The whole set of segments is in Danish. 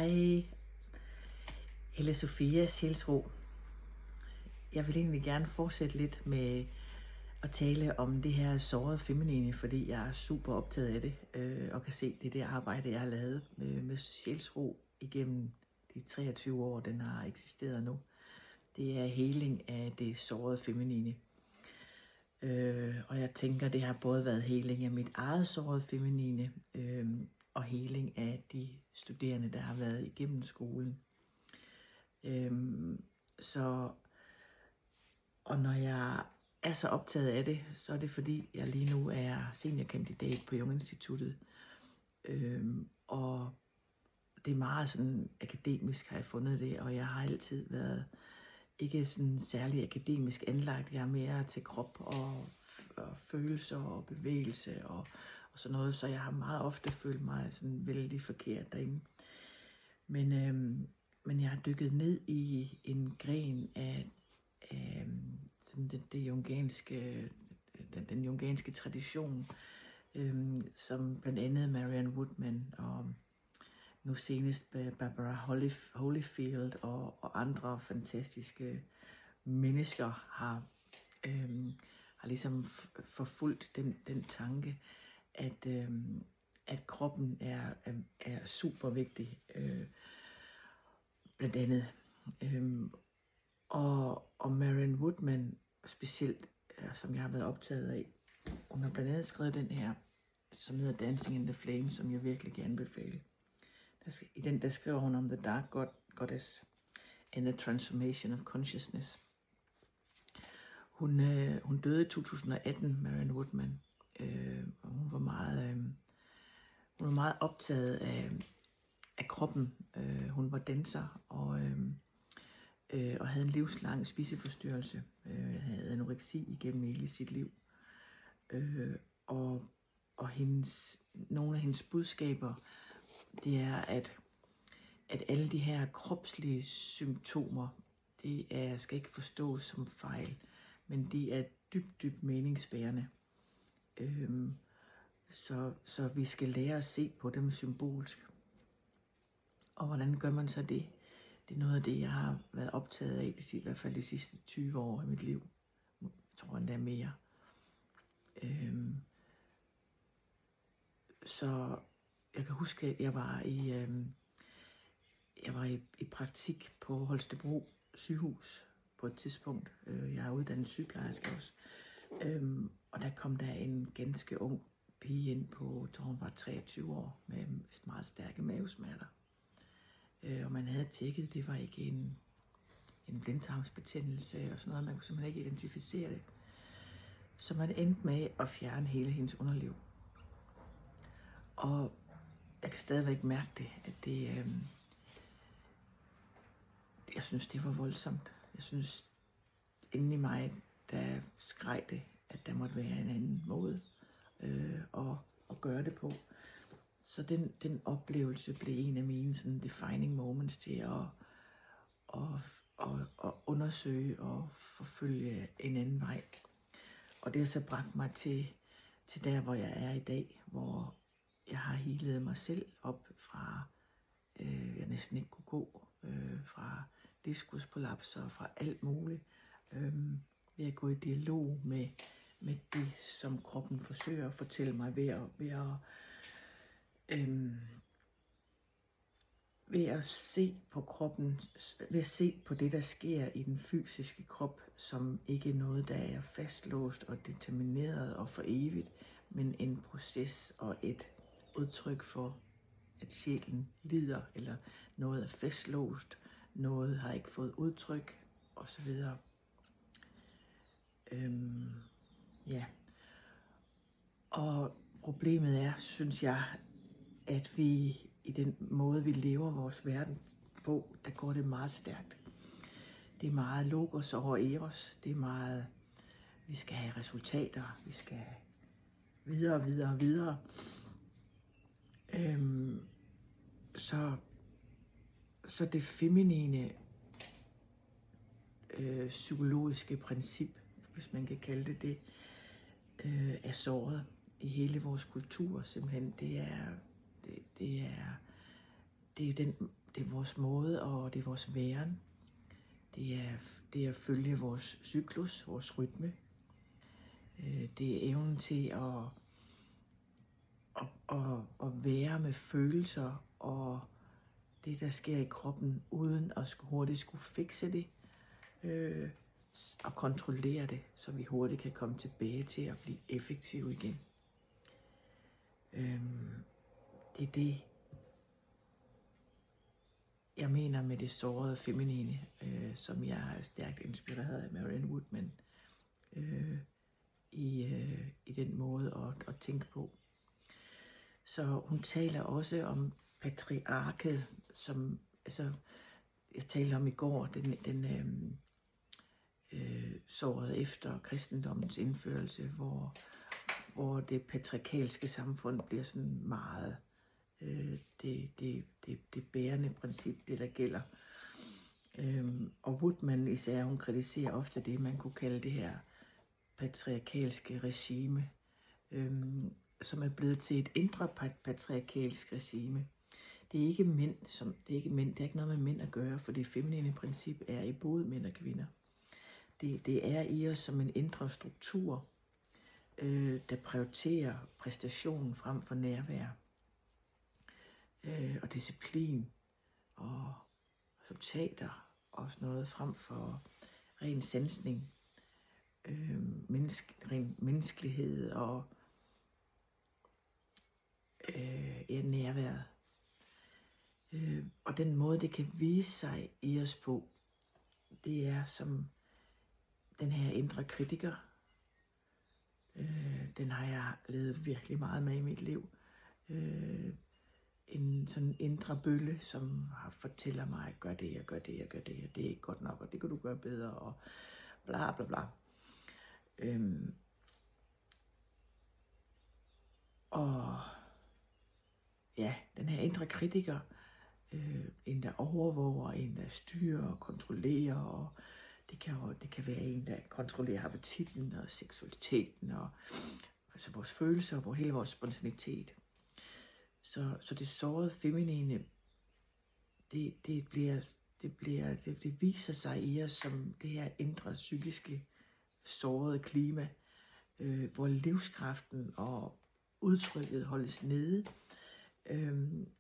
Hej, Helle Sofia Sjælsro. Jeg vil egentlig gerne fortsætte lidt med at tale om det her sårede feminine, fordi jeg er super optaget af det, og kan se, det arbejde, jeg har lavet med Sjælsro igennem de 23 år, den har eksisteret nu. Det er heling af det sårede feminine. Og jeg tænker, det har både været heling af mit eget sårede feminine, og heling af de studerende, der har været igennem skolen. Og når jeg er så optaget af det, så er det fordi, jeg lige nu er seniorkandidat på Jung Instituttet. Og det er meget sådan akademisk, har jeg fundet det, og jeg har altid været ikke sådan særlig akademisk anlagt. Jeg er mere til krop og følelser og bevægelse og sådan noget, så jeg har meget ofte følt mig sådan vældig forkert derinde. Men jeg har dykket ned i en gren af sådan den jungianske tradition, som blandt andet Marianne Woodman og nu senest Barbara Holyfield og andre fantastiske mennesker har ligesom forfulgt den tanke, at kroppen er super vigtig, blandt andet. Og Marianne Woodman specielt, som jeg har været optaget af, hun har blandt andet skrevet den her, som hedder Dancing in the Flames, som jeg virkelig kan anbefale. I den der skriver hun om The Dark Goddess and the Transformation of Consciousness. Hun døde i 2018, Marianne Woodman, og hun var meget optaget af kroppen. Hun var danser og havde en livslang spiseforstyrrelse, havde anoreksi igennem hele sit liv. Og nogle af hendes budskaber, det er, at alle de her kropslige symptomer, skal ikke forstås som fejl, men de er dybt meningsbærende. Så vi skal lære at se på dem symbolsk. Og hvordan gør man så det? Det er noget af det, jeg har været optaget af, i hvert fald de sidste 20 år i mit liv. Jeg tror endda mere. Så jeg kan huske, at jeg var i praktik på Holstebro sygehus på et tidspunkt. Jeg er uddannet sygeplejerske også. Og der kom der en ganske ung pige ind på, jeg tror hun var 23 år, med meget stærke mavesmerter. Og man havde tjekket, det var ikke en blindtarmsbetændelse og sådan noget, man kunne simpelthen ikke identificere det. Så man endte med at fjerne hele hendes underliv. Og jeg kan stadigvæk mærke det, at jeg synes, det var voldsomt. Jeg synes, inden i mig, der skreg det, at der måtte være en anden måde at gøre det på. Så den oplevelse blev en af mine sådan defining moments til at undersøge og forfølge en anden vej. Og det har så bragt mig til der, hvor jeg er i dag, hvor jeg har healet mig selv op fra, jeg næsten ikke kunne gå, fra diskusprolapser, fra alt muligt, ved at gå i dialog med det, som kroppen forsøger at fortælle mig ved at se på kroppen, ved at se på det, der sker i den fysiske krop, som ikke er noget, der er fastlåst og determineret og for evigt, men en proces og et udtryk for, at sjælen lider, eller noget er fastlåst, noget har ikke fået udtryk, osv. Ja. Og problemet er, synes jeg, at vi i den måde, vi lever vores verden på, der går det meget stærkt. Det er meget logos over eros. Det er meget, vi skal have resultater. Vi skal videre. Så det feminine psykologiske princip, hvis man kan kalde det, er såret i hele vores kultur. Simpelthen, det er det er vores måde, og det er vores væren. Det er at følge vores cyklus, vores rytme. Det er evnen til at være med følelser og det, der sker i kroppen, uden at hurtigt skulle fikse det og kontrollere det, så vi hurtigt kan komme tilbage til at blive effektive igen. Det er det, jeg mener med det sårede feminine, som jeg er stærkt inspireret af Marianne Woodman i den måde at tænke på. Så hun taler også om patriarket, som jeg talte om i går, den såret efter kristendommens indførelse, hvor det patriarkalske samfund bliver sådan meget det bærende princip, det der gælder. Og Woodman især, hun kritiserer ofte det, man kunne kalde det her patriarkalske regime, som er blevet til et indre patriarkalsk regime. Det er ikke mænd, det har ikke noget med mænd at gøre, for det feminine princip er i både mænd og kvinder. Det er i os som en indre struktur, der prioriterer præstationen frem for nærvær, og disciplin og resultater og sådan noget frem for ren sansning, ren menneskelighed og nærværet. Og den måde, det kan vise sig i os på, det er som den her indre kritiker. Den har jeg levet virkelig meget med i mit liv. En sådan indre bølle, som fortæller mig, gør det, og gør det, og gør det, og det er ikke godt nok, og det kan du gøre bedre, og bla bla bla. Og ja, den her indre kritiker, en der overvåger, en der styrer og kontrollerer, og det kan være en der kontrollerer appetitten og seksualiteten og altså vores følelser og hele vores spontanitet. Så det sårede feminine, det viser sig i os som det her indre psykiske sårede klima, hvor livskraften og udtrykket holdes nede,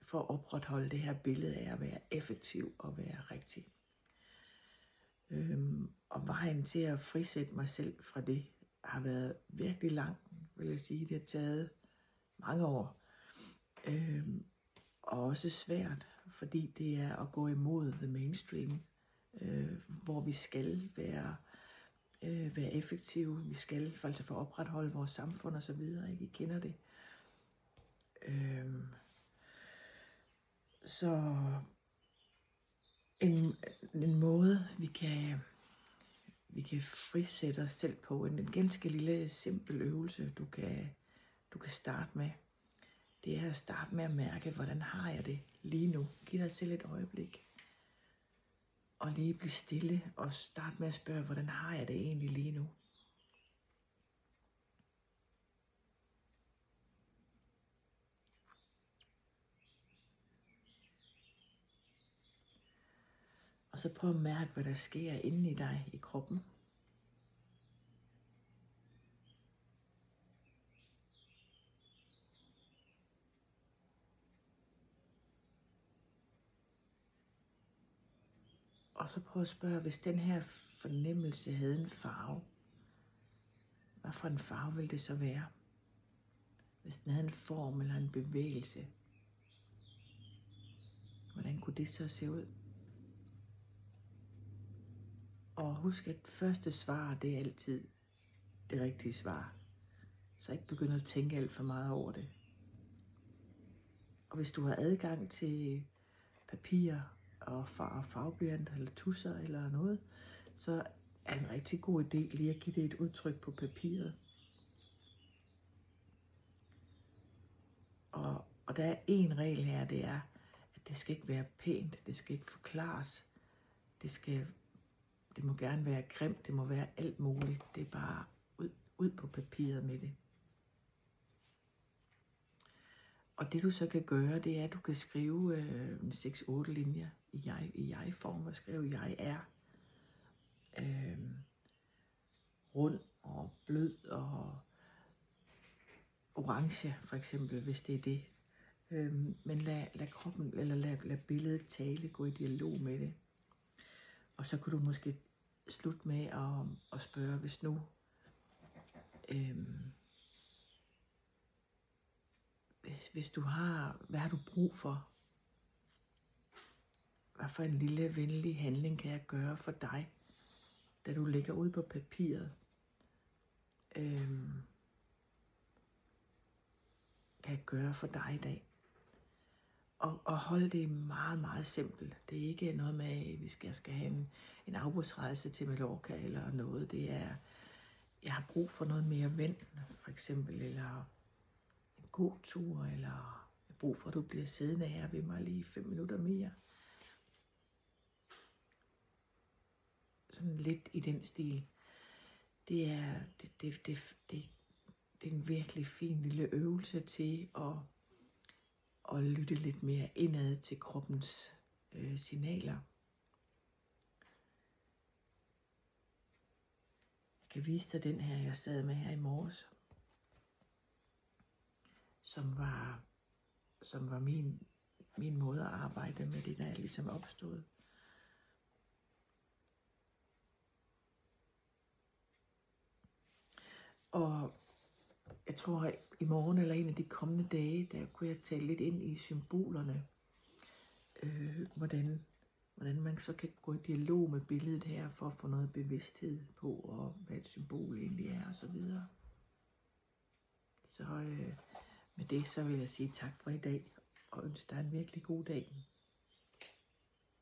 for at opretholde det her billede af at være effektiv og være rigtig. Og vejen til at frisætte mig selv fra det har været virkelig lang, vil jeg sige. Det har taget mange år. Og også svært, fordi det er at gå imod the mainstream, hvor vi skal være effektive. Vi skal altså for at opretholde vores samfund og så videre. Ikke? I kender det. Så en måde, vi kan frisætte os selv på, en ganske lille simpel øvelse, du kan starte med, det er at starte med at mærke, hvordan har jeg det lige nu. Giv dig selv et øjeblik, og lige blive stille, og starte med at spørge, hvordan har jeg det egentlig lige nu. Og så prøv at mærke, hvad der sker inde i dig, i kroppen. Og så prøv at spørge, hvis den her fornemmelse havde en farve, hvad for en farve ville det så være? Hvis den havde en form eller en bevægelse, hvordan kunne det så se ud? Og husk, at første svar, det er altid det rigtige svar. Så ikke begynde at tænke alt for meget over det. Og hvis du har adgang til papir og farveblyant eller tusser eller noget, så er det en rigtig god idé lige at give det et udtryk på papiret. Og der er en regel her, det er, at det skal ikke være pænt, det skal ikke forklares, det må gerne være grimt, det må være alt muligt, det er bare ud på papiret med det. Og det du så kan gøre, det er, at du kan skrive 6-8 linjer i jeg-form, og skrive, jeg er rund og blød og orange, for eksempel, hvis det er det. Men lad kroppen, eller lad billedet tale, gå i dialog med det. Og så kunne du måske slutte med at spørge, hvis nu hvis du har, hvad har du brug for? Hvad for en lille venlig handling kan jeg gøre for dig, da du lægger ud på papiret? Kan jeg gøre for dig i dag? Og hold det meget, meget simpelt. Det er ikke noget med, at vi skal have en afbudsrejse til Mallorca eller noget. Det er, jeg har brug for noget mere vand, for eksempel, eller en god tur, eller jeg har brug for, at du bliver siddende her ved mig lige 5 minutter mere. Sådan lidt i den stil. Det er en virkelig fin lille øvelse til at lytte lidt mere indad til kroppens signaler. Jeg kan vise dig den her, jeg sad med her i morges, som var min måde at arbejde med det, der er ligesom opstået. Og jeg tror, at i morgen eller en af de kommende dage, der kunne jeg tale lidt ind i symbolerne. Hvordan man så kan gå i dialog med billedet her, for at få noget bevidsthed på, og hvad et symbol egentlig er, og så videre. Så med det, så vil jeg sige tak for i dag, og ønske dig en virkelig god dag.